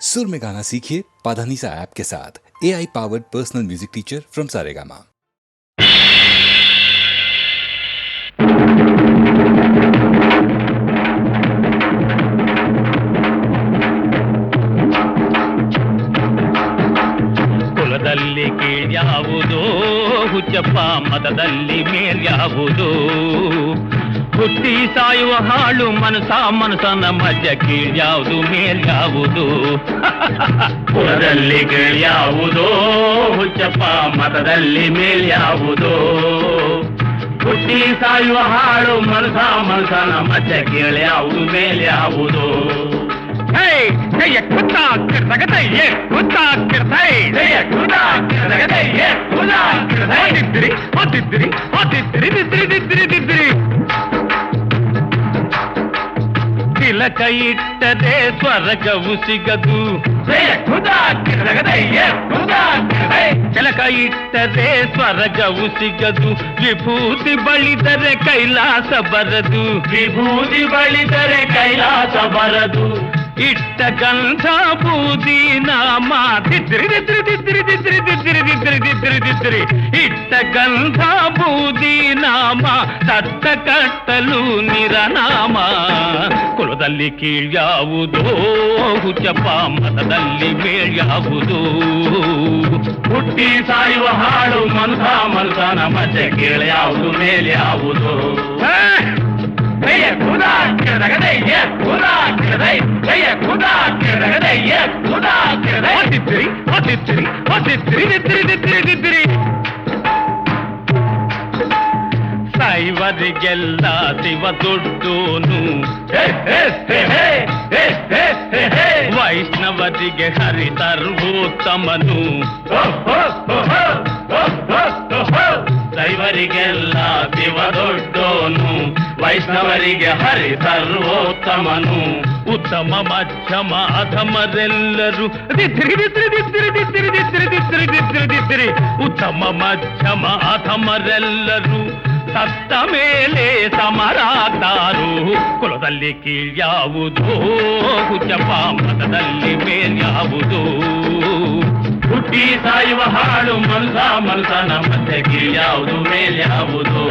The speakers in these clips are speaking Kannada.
सुर में गाना सीखिए पाधानीसा ऐप के साथ। AI powered personal music teacher from Saregama. ಕುಲದಲ್ಲಿ ಕೀಳ್ಯಾವುದೋ ಹುಚ್ಚಪ್ಪ, ಮತದಲ್ಲಿ ಮೇಲ್ಯಾವುದೋ? ಹುಟ್ಟಿ ಸಾಯುವ ಹಾಳು ಮನಸನ ಮಧ್ಯ ಕೀಳ್ಯಾವುದು ಮೇಲ್ಯಾವುದು? ಕುಲದಲ್ಲಿ ಕೀಳ್ಯಾವುದೋ ಹುಚ್ಚಪ್ಪ, ಮತದಲ್ಲಿ ಮೇಲ್ಯಾವುದೋ? ಹುಟ್ಟಿ ಸಾಯುವ ಹಾಳು ಮನಸನ ಮಧ್ಯ ಕೀಳ್ಯಾವುದು ಮೇಲ್ಯಾವುದು? ತಿಲಕ ಇಟ್ಟದೆ ಸ್ವರ್ಗವು ಸಿಗದು, ತಿಲಕ ಇಟ್ಟದೆ ಸ್ವರ್ಗವು ಸಿಗದು. ವಿಭೂತಿ ಬಳಿದರೆ ಕೈಲಾಸ ಬರದು, ವಿಭೂತಿ ಬಳಿದರೆ ಕೈಲಾಸ ಬರದು. ಇಟ್ಟ ಗಂಧ ಬೂದಿ ನಾಮ ದಿದ್ರಿ ದಿದ್ರಿ ದಿದ್ರಿ ದಿದ್ರಿ ದಿದ್ರಿ ದಿದ್ರಿ ದಿದ್ರಿ ದಿದ್ರಿ. ಇಟ್ಟ ಗಂಧ ಬೂದಿ ನಾಮ ತಟ್ಟ ಕಟ್ಟಲು ನಿರನಾಮ. ಕುಲದಲ್ಲಿ ಕೀಳ್ಯಾವುದೋ ಹುಚ್ಚಪ್ಪ, ಮತದಲ್ಲಿ ಮೇಳ್ಯಾವುದೋ? ಹುಟ್ಟಿ ಸಾಯುವ ಹಾಳು ಮನಸನ ಮಧ್ಯೆ ಕೀಳ್ಯಾವುದು ಮೇಲ್ಯಾವುದು? ಸೈವರಿಗೆಲ್ಲ ಶಿವ ದೊಡ್ಡೋನು, ವೈಷ್ಣವರಿಗೆ ಹರಿ ಸರ್ವೋತ್ತಮನು. ದೈವರಿಗೆಲ್ಲ ಶಿವ ದೊಡ್ಡೋನು, ವೈಷ್ಣವರಿಗೆ ಹರಿ ಸರ್ವೋತ್ತಮನು. ಉತ್ತಮ ಮಧ್ಯಮ ಅಧಮರೆಲ್ಲರೂ ದಿದ್ರಿ ದಿದ್ರಿ ದಿದ್ರಿ ದಿದ್ರಿ ದಿದ್ರಿ ದಿದ್ರಿ ದಿದ್ರಿ ದಿದ್ರಿ. ಉತ್ತಮ ಮಧ್ಯಮ ಅಧಮರೆಲ್ಲರೂ ಸತ್ತ ಮೇಲೆ ಸಮರಾಗ್ತಾರು. ಕುಲದಲ್ಲಿ ಕೀಳ್ಯಾವುದೋ ಹುಚ್ಚಪ್ಪ, ಮತದಲ್ಲಿ ಮೇಲ್ಯಾವುದೋ? ಹುಟ್ಟಿ ಸಾಯುವ ಹಾಳು ಮನಸನ ಮಧ್ಯೆ ಕೀಳ್ಯಾವುದು ಮೇಲ್ಯಾವುದು?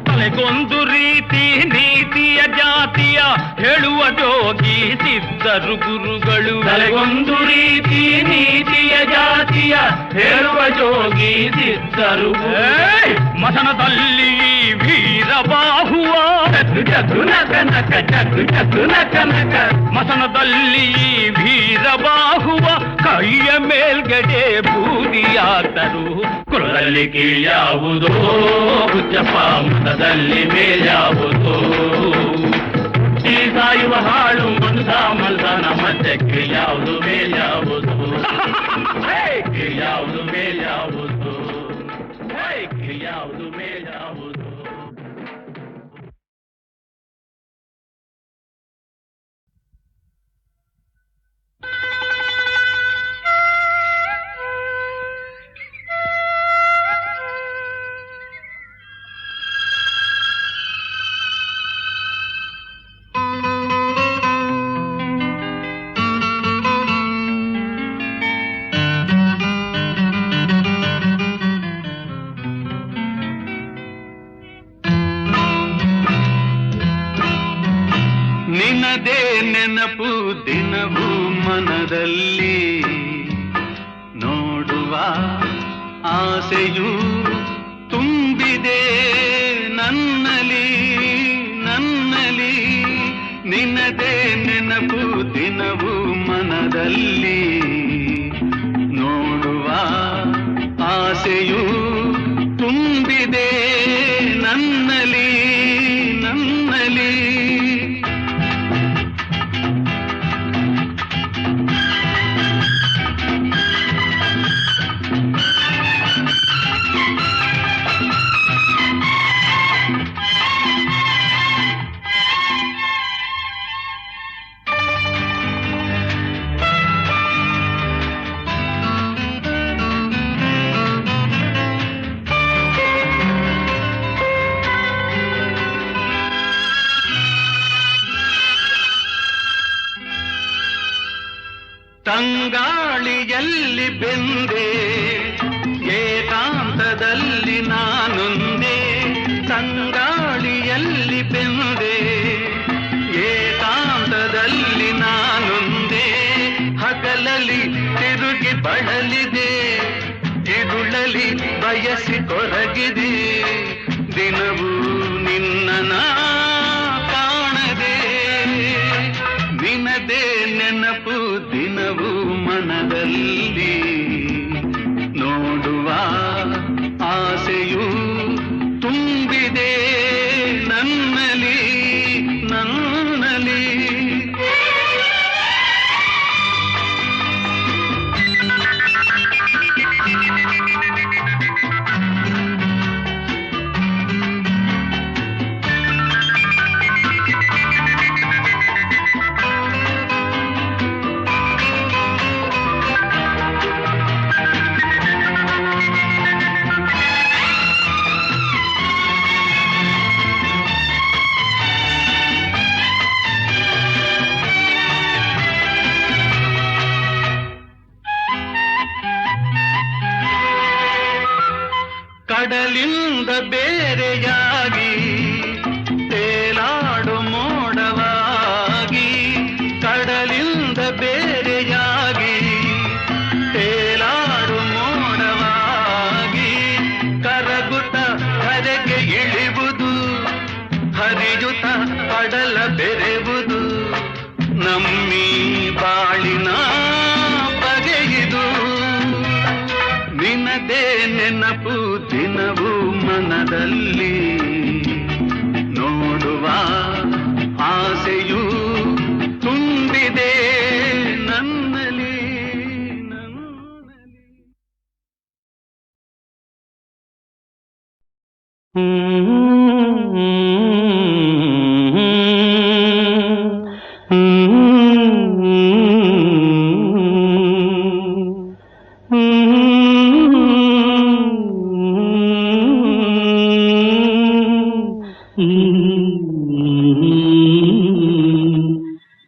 ತಲೆಗೊಂದು ರೀತಿ ನೀತಿಯ ಜಾತಿಯ ಹೇಳುವ ಜೋಗಿ ಸಿದ್ಧರು ಗುರುಗಳು. ತಲೆಗೊಂದು ರೀತಿ ನೀತಿಯ ಜಾತಿಯ ಹೇಳುವ ಜೋಗಿ ಸಿದ್ಧರು. ಮಸನದಲ್ಲಿ ವೀರಬಾಹುವ ಮಸನದಲ್ಲಿ ವೀರಬಾಹುವ ಕೈಯ ಮೇಲ್ಗಡೆ ಬೂದಿಯಾದರು. ಕುಲದಲ್ಲಿ ಕೀಳ್ಯಾವುದೋ ಹುಚ್ಚಪ್ಪ, ಮತದಲ್ಲಿ ಮೇಲ್ಯಾವುದೋ? ಹುಟ್ಟಿ ಸಾಯುವ ಹಾಳು ಮನಸನ ಮಧ್ಯೆ ಕೀಳ್ಯಾವುದು ಮೇಲ್ಯಾವುದು? ಕೀಳ್ಯಾವುದು ಮೇಲ್ಯಾವುದು? ಕೀಳ್ಯಾವುದು ಮೇಲ್ಯಾವುದು? ನಿನದೇ ನೆನಪು ದಿನವೂ ಮನದಲ್ಲಿ, ನೋಡುವ ಆಸೆಯು ತುಂಬಿದೆ ನನ್ನಲಿ ನನ್ನಲಿ. ನಿನದೇ ನೆನಪು ದಿನವೂ ಮನದಲ್ಲಿ, ನೋಡುವ ಆಸೆಯು ತುಂಬಿದೆ ನನ್ನಲಿ ನನ್ನಲಿ. ತಂಗಾಳಿಯಲ್ಲಿ ಬೆಂದೆ ಏಕಾಂತದಲ್ಲಿ ನಾನೊಂದೇ ತಂಗಾಳಿಯಲ್ಲಿ ಬೆಂದೆ ಏಕಾಂತದಲ್ಲಿ ನಾನೊಂದೇ ಹಗಲಲ್ಲಿ ತಿರುಗಿ ಬಳಲಿದೆ ಇರುಳಲಿ ಬಯಸಿ ಕೊರಗಿದೆ ದಿನವೂ ನಿನ್ನ ಕಾಣದೆ ನಿನದೇ ನೆನಪು ದಿನವೂ ಮನದಲ್ಲಿ ನೋಡುವ ಆಸೆಯೂ ತುಂಬಿದೆ ನನ್ನಲ್ಲಿ ನನ್ನಲ್ಲಿ ಕಡಲಿಂದ ಬೇರೆಯಾಗಿ ತೇಲಾಡು ಮೋಡವಾಗಿ ಕಡಲಿಂದ ಬೇರೆಯಾಗಿ ತೇಲಾಡು ಮೋಡವಾಗಿ ಕರಗುತ್ತ ಕರೆಗೆ ಇಳಿವುದು ಹರಿಯುತ್ತ ಕಡಲ ಬೆರೆವುದು ನಮ್ಮಿ ಬಾಳಿನ ಬಗೆಯಿದು ನಿನದೇ ನೆನಪು ದಿನವೂ ಮನದಲ್ಲಿ ನೋಡುವ ಆಸೆಯೂ ತುಂಬಿದೆ ನನ್ನಲ್ಲಿ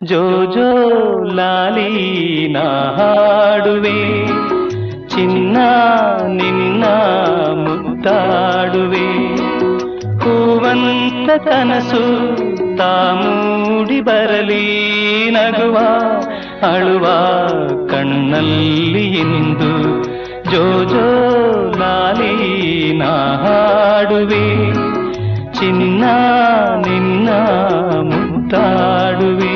ಜೋ ಜೋ ಲಾಲಿ ನಾ ಹಾಡುವೆ ಚಿನ್ನ ನಿನ್ನ ಮುದ್ದಾಡುವೆ ಹೂವಂತ ಕನಸು ತಾ ಮೂಡಿ ಬರಲಿ ನಗುವ ಅಳುವ ಕಣ್ಣಲ್ಲಿ ಇಂದು ಜೋ ಜೋ ಲಾಲಿ ನಾ ಹಾಡುವೆ ಚಿನ್ನ ನಿನ್ನ ಮುದ್ದಾಡುವೆ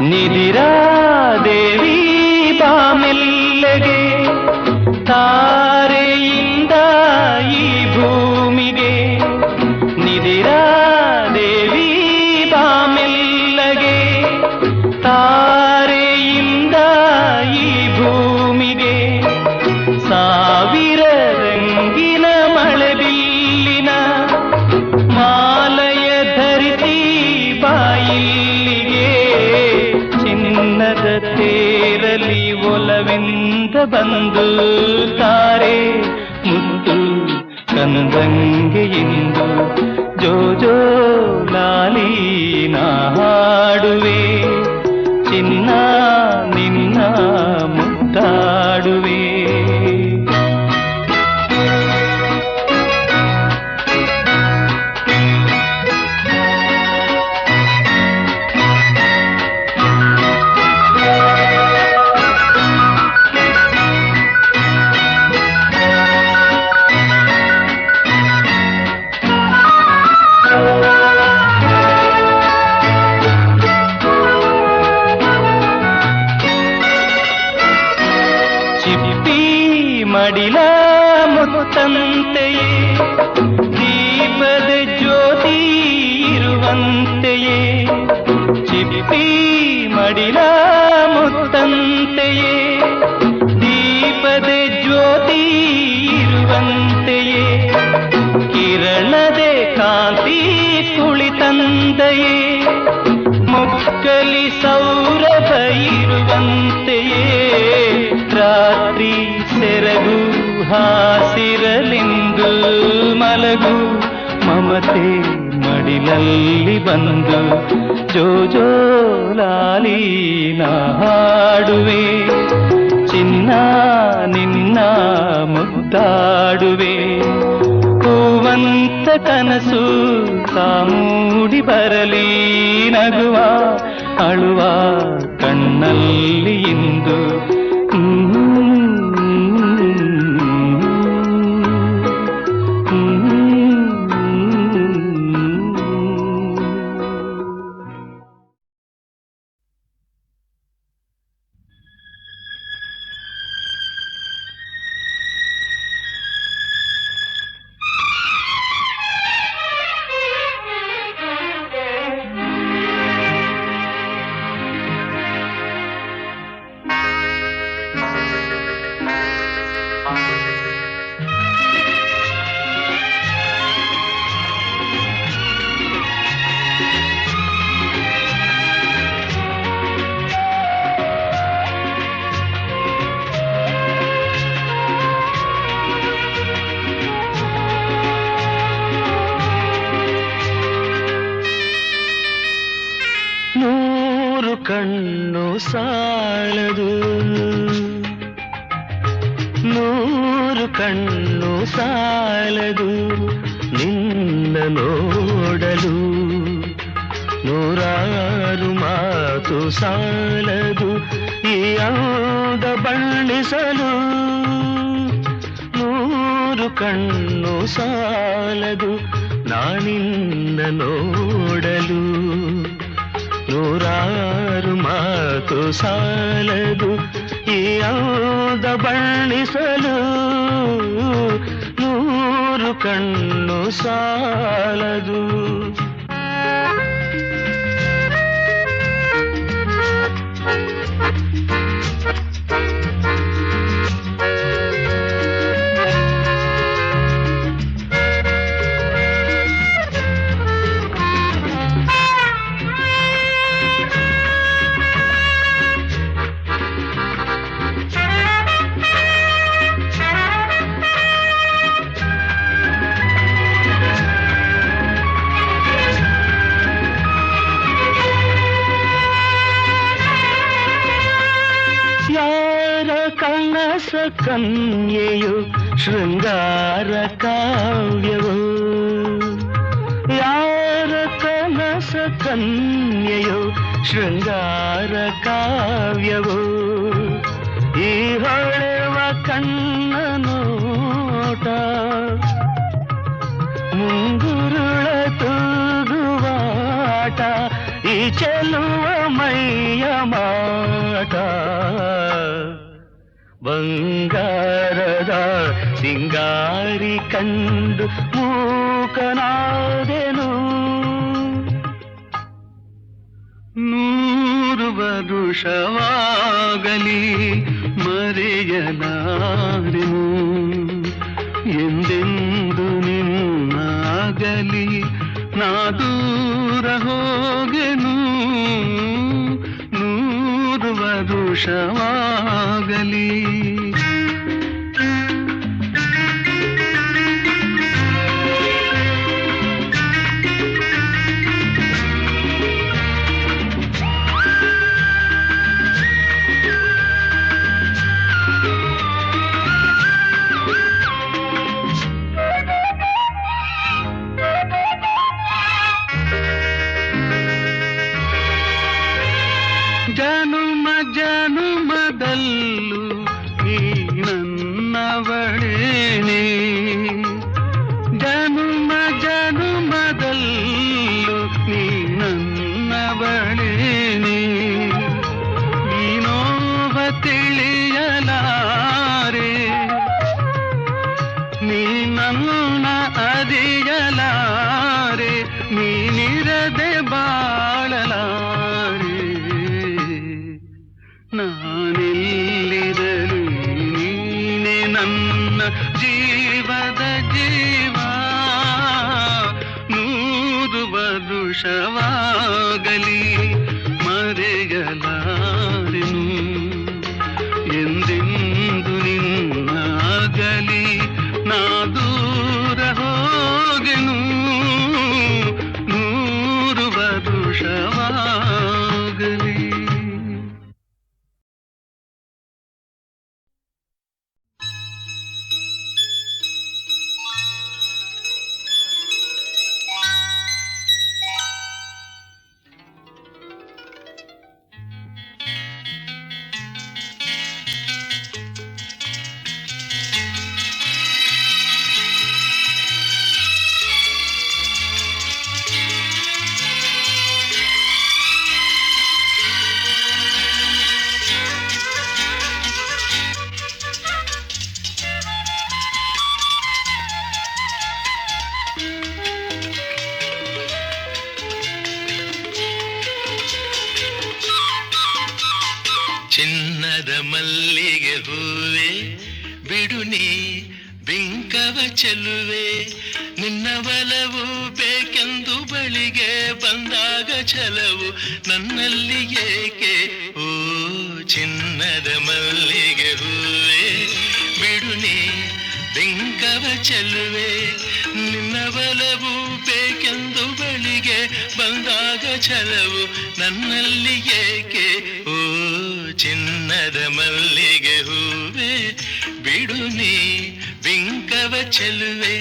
ನಿದಿರಾ ದೇವಿ ಬಾಮೆಲ್ಲೆಗೆ ತಾರೆಯಿಂದ ಈ ಭೂಮಿಗೆ ನಿದಿರಾ ದೇವಿ ಬಾಮೆಲ್ಲಗೆ ತಾರೆಯಿಂದ ಈ ಭೂಮಿಗೆ ಸಾವಿರ ರಂಗಿನ ಮಳೆಬಿಲ್ಲಿನ ಮಾಲಯ ಧರಿಸಿ ಬಾಯಿಲ್ಲಿಗೆ ಚಿನ್ನದ ತೇರಲಿ ಒಲವೆಂದ ಬಂದು ತಾರೆ ಮುದ್ದು ಕನದಂಗೆ ಇಂದು ಜೋ ಜೋ ಲಾಲಿ ನಾ ಹಾಡುವೆ ಚಿನ್ನ ನಿನ್ನ ಮುದ್ದಾಡುವೆ ಚಿಪ್ಪಿ ಮಡಿಲ ಮುತ್ತಂತೆಯೇ ದೀಪದ ಜ್ಯೋತಿ ಇರುವಂತೆಯೇ ಚಿಪ್ಪಿ ಮಡಿಲ ಮುತ್ತಂತೆಯೇ ದೀಪದ ಜ್ಯೋತಿ ಇರುವಂತೆಯೇ ಹಾಸಿರಲೆಂದು ಮಲಗು ಮಮತೆ ಮಡಿಲಲ್ಲಿ ಬಂದು ಜೋಜೋಲಾಲಿ ನಾ ಹಾಡುವೆ ಚಿನ್ನ ನಿನ್ನ ಮುದ್ದಾಡುವೆ ಹೂವಂತ ಕನಸು ಮೂಡಿ ಬರಲಿ ನಗುವ ಅಳುವ ಕಣ್ಣಲ್ಲಿ ಇಂದು ಕಣ್ಣು ಸಾಲದು ನೂರು ಕಣ್ಣು ಸಾಲದು ನಿನ್ನ ನೋಡಲು ನೂರಾರು ಮಾತು ಸಾಲದು ಈ ಅಂದ ಬಣ್ಣಿಸಲು ನೂರು ಕಣ್ಣು ಸಾಲದು ನಾನಿನ್ನ ನೋಡಲು ನೂರಾರು ಮಾತು ಸಾಲದು ಈ ಅಂದ ಬಣ್ಣಿಸಲು ನೂರು ಕಣ್ಣು ಸಾಲದು ಕನಸ ಕನ್ಯೆಯು ಶೃಂಗಾರ ಕಾವ್ಯವು ಯಾರ ಕನಸ ಕನ್ಯೆಯು ಶೃಂಗಾರ ಕಾವ್ಯವು ಈ ಹೊಳೆವ ಕಣ್ಣ ನೋಟ ಮುಂಗುರುಳ ತೂಗುವಾಟ ಈ ಚೆಲುವ ಮೈಯ ಮಾಟ ಬಂಗಾರದ ಸಿಂಗಾರಿ ಕಂಡು ಮೂಕನಾದೆನು ನೂರು ವರುಷವಾಗಲಿ ಮರೆಯಲಾರೆನು ಎಂದೆಂದು ನಿನ್ನಾಗಲಿ ನಾ ದೂರ ಹೋಗೆನು ನೂರು ವರುಷವಾಗಲಿ ಜನುಮ ಜನುಮದಲ್ಲೂ ನೀ ನನ್ನವಳೇನೆ ಜನುಮ ಜನುಮದಲ್ಲೂ ನೀ ನನ್ನವಳೇನೆ ನೀನೋವ ತಿಳಿಯಲಾರೆ ನೀ ನನ್ನ ಅರಿಯಲಾರೆ ನೀನಿರದೆ ಬಾಳಲಾರೆ ನಾನೆಲ್ಲಿರಲಿ ನೀನೆ ನನ್ನ ಜೀವದ ಜೀವ ನೂರು ವರುಷವಾಗಲಿ ಮರೆಯಲಾರೆನು ಎಂದೆಂದು ನಿನ್ನಾಗಲಿ ಚಿನ್ನದ ಮಲ್ಲಿಗೆ ಹೂವೆ ಬಿಡು ನೀ ಬಿಂಕವ ಚೆಲುವೆ ನಿನ್ನ ಬಲವು ಬೇಕೆಂದು ಬಳಿಗೆ ಬಂದಾಗ ಛಲವು ನನ್ನಲ್ಲಿ ಏಕೆ ಓ ಚಿನ್ನದ ಮಲ್ಲಿಗೆ ಹೂವೆ ಬಿಡು ನೀ ಬಿಂಕವ ಚೆಲುವೆ ನಿನ್ನ ಬಲವು ಬೇಕೆಂದು ಬಳಿಗೆ ಬಂದಾಗ ಛಲವು ನನ್ನಲ್ಲಿ ಏಕೆ ಓ ಚಿನ್ನದ ಮಲ್ಲಿಗೆ ಹೂವೆ ಬಿಡು ನೀ ಬಿಂಕವ ಚೆಲುವೆ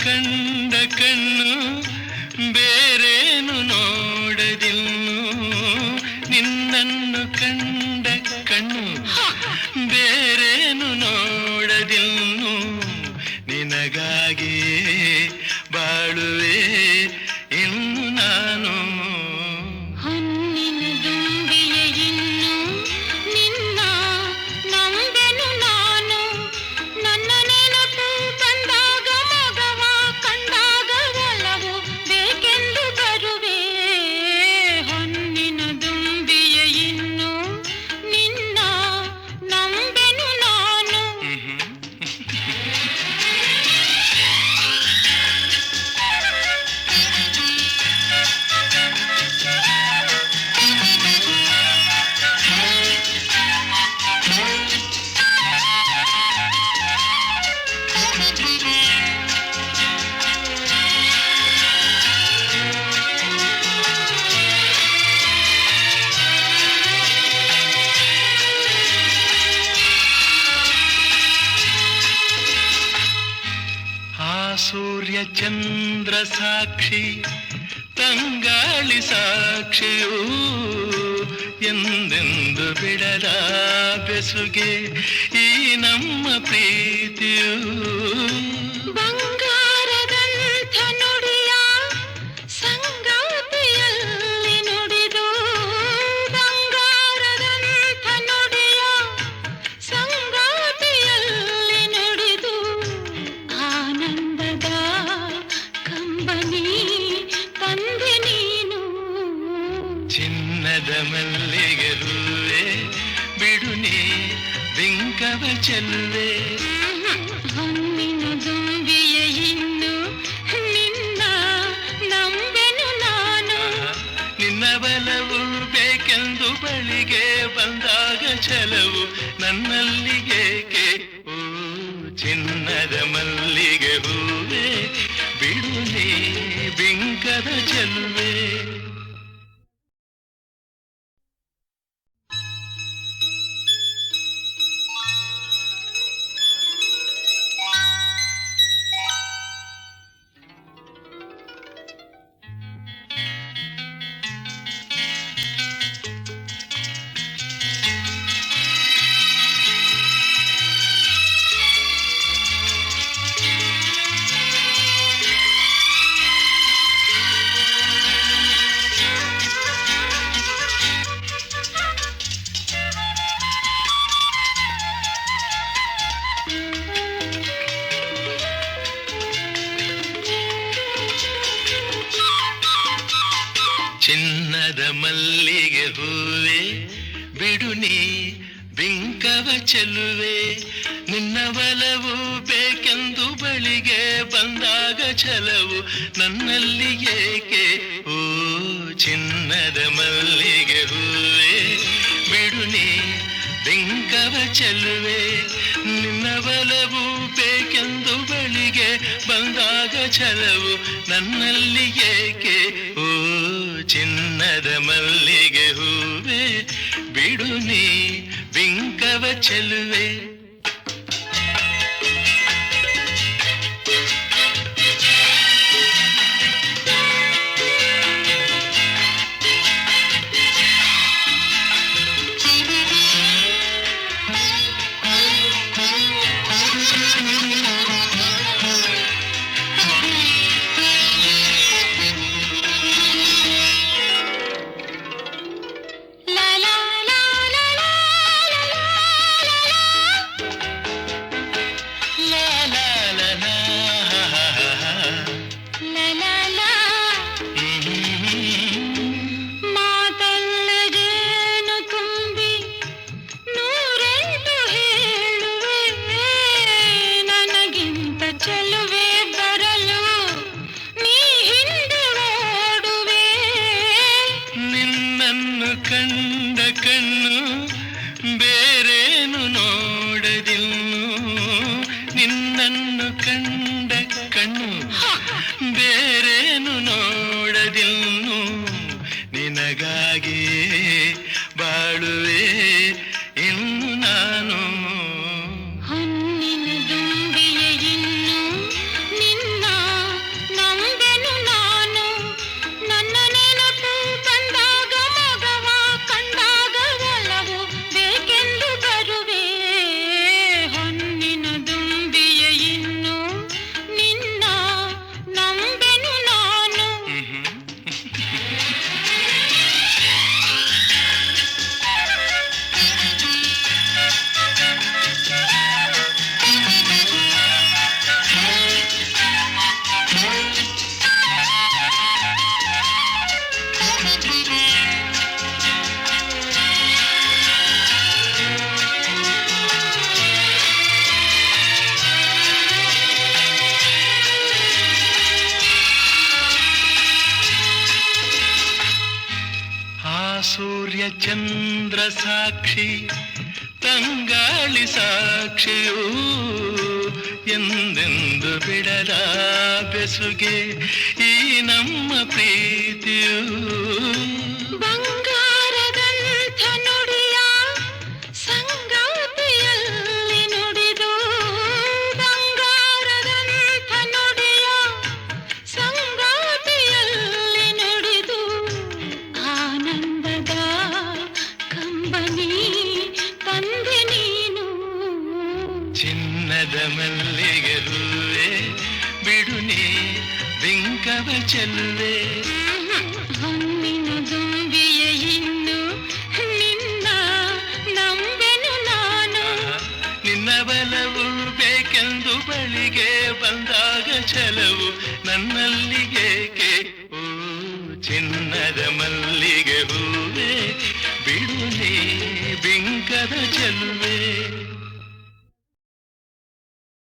ಕಂಡ ಕಣ್ಣು ಬೇರೇನು ನೋಡದಿನ್ನು ನಿನ್ನನ್ನು ಕಂಡ ಕಣ್ಣು ಬೇರೇನು ನೋಡದಿನ್ನು ನಿನಗಾಗಿ ಬಾಳುವೆ ಇನ್ನು ನಾನು ಹೊನ್ನಿನ ದುಂಬಿಯ ಇನ್ನು ನಿನ್ನ ನಂಬೆನು ನಾನು ನನ್ನ ನೆನಪು ಬಂದಾಗ ಮಗವ ಕಂಡಾಗ ಒಲವು ಬೇಕೆಂದು ಬರುವೆ ಹೊನ್ನಿನ ದುಂಬಿಯ ಇನ್ನು ನಿನ್ನ ನಂಬೆನು ನಾನು ಸೂರ್ಯ ಚಂದ್ರ ಸಾಕ್ಷಿ ತಂಗಾಳಿ ಸಾಕ್ಷಿಯೂ ಎಂದೆಂದು ಬಿಡದ ಬೆಸುಗೆ ಈ ನಮ್ಮ ಪ್ರೀತಿಯೂ ಬಂಗಾರದಂಥ ನುಡಿಯ ಸಂಗಾತಿಯಲ್ಲಿ ನುಡಿದು ಬಂಗಾರದಂಥ ನುಡಿಯ ಸಂಗಾತಿಯಲ್ಲಿ ನುಡಿದು ಆನಂದದ ಕಂಬನಿ ತಂದೆ ನೀನು ಚಿನ್ನದ ಮಲ್ಲಿಗೆ ಹೂವೆ ಬಿಡು ನೀ ಬಿಂಕವ ಚೆಲ್ಲುವೆ ಹೊನ್ನಿನ ದುಂಬಿಯ ಇನ್ನು ನಿನ್ನ ನಂಬೆನು ನಾನು ನಿನ್ನ ಬಲವು ಬೇಕೆಂದು ಬಳಿಗೆ ಬಂದಾಗ ಛಲವು ನನ್ನಲ್ಲಿ ಏಕೆ ಓ ಚಿನ್ನದ ಮಲ್ಲಿಗೆ ಹೂವೆ ಬಿಡು ನೀ ಬಿಂಕದ ಚೆಲುವೆ ಚಿನ್ನದ ಮಲ್ಲಿಗೆ ಹೂವೆ ಬಿಡು ನೀ ಬಿಂಕವ ಚೆಲುವೆ ನಿನ್ನ ಬಲವು ಬೇಕೆಂದು ಬಳಿಗೆ ಬಂದಾಗ ಛಲವು ನನ್ನಲ್ಲಿ ಏಕೆ ಓ ಚಿನ್ನದ ಮಲ್ಲಿಗೆ ಹೂವೆ ಬಿಡು ನೀ ಬಿಂಕವ ಚೆಲುವೆ ನಿನ್ನ ನಿನ್ನ ಬಲವು ಬೇಕೆಂದು ಬಳಿಗೆ ಬಂದಾಗ ಛಲವು ನನ್ನಲ್ಲಿ ಏಕೆ ಓ ಚಿನ್ನದ ಮಲ್ಲಿಗೆ ಹೂವೆ ಬಿಡು ನೀ ಬಿಂಕವ ಚೆಲುವೆ ಕಂಡ ಕಣ್ಣು ಬೇರೇನು ನೋಡದಿನ್ನು ನಿನ್ನನ್ನು ಕಂಡ ಕಣ್ಣು ಬೇರೇನು ನೋಡದಿನ್ನು ನಿನಗಾಗಿ ಬಾಳುವೆ ಇನ್ನು ನಾನು ಹೊನ್ನಿನ ದುಂಬಿಯ ಇನ್ನು ನಿನ್ನ ನಂಬೆನು ನಾನು ನನ್ನ ನೆನಪು ಬಂದಾಗ ಮಗವ ಕಂಡಾಗ ಒಲವು ಬೇಕೆಂದು ಬರುವೆ ಹೊನ್ನಿನ ದುಂಬಿಯ ಇನ್ನು ನಿನ್ನ ನಂಬೆನು ನಾನು ಸೂರ್ಯ ಚಂದ್ರ ಸಾಕ್ಷಿ ತಂಗಾಳಿ ಸಾಕ್ಷಿಯೂ ಎಂದೆಂದು ಬಿಡದ ಬೆಸುಗೆ ಈ ನಮ್ಮ ಪ್ರೀತಿಯೂ ಬಂಗಾರದಂಥ ನುಡಿಯ ಸಂಗಾತಿಯಲ್ಲಿ ನುಡಿದು ಬಂಗಾರದಂಥ ನುಡಿಯ ಸಂಗಾತಿಯಲ್ಲಿ ನುಡಿದು ಆನಂದದ ಕಂಬನಿ ತಂದೆ ನೀನು ಚಿನ್ನದ ಮಲ್ಲಿಗೆ ಹೂವೆ ಬಿಡು ನೀ ಬಿಂಕವ ಚೆಲುವೆ ಹೊನ್ನಿನ ದುಂಬಿಯ ಇನ್ನು ನಿನ್ನ ನಂಬೆನು ನಾನು ನಿನ್ನ ಬಲವು ಬೇಕೆಂದು ಬಳಿಗೆ ಬಂದಾಗ ಛಲವು ನನ್ನಲ್ಲಿ ಏಕೆ ಓ ಚಿನ್ನದ ಮಲ್ಲಿಗೆ ಹೂವೆ ಬಿಡು ನೀ ಬಿಂಕದ ಚೆಲುವೆ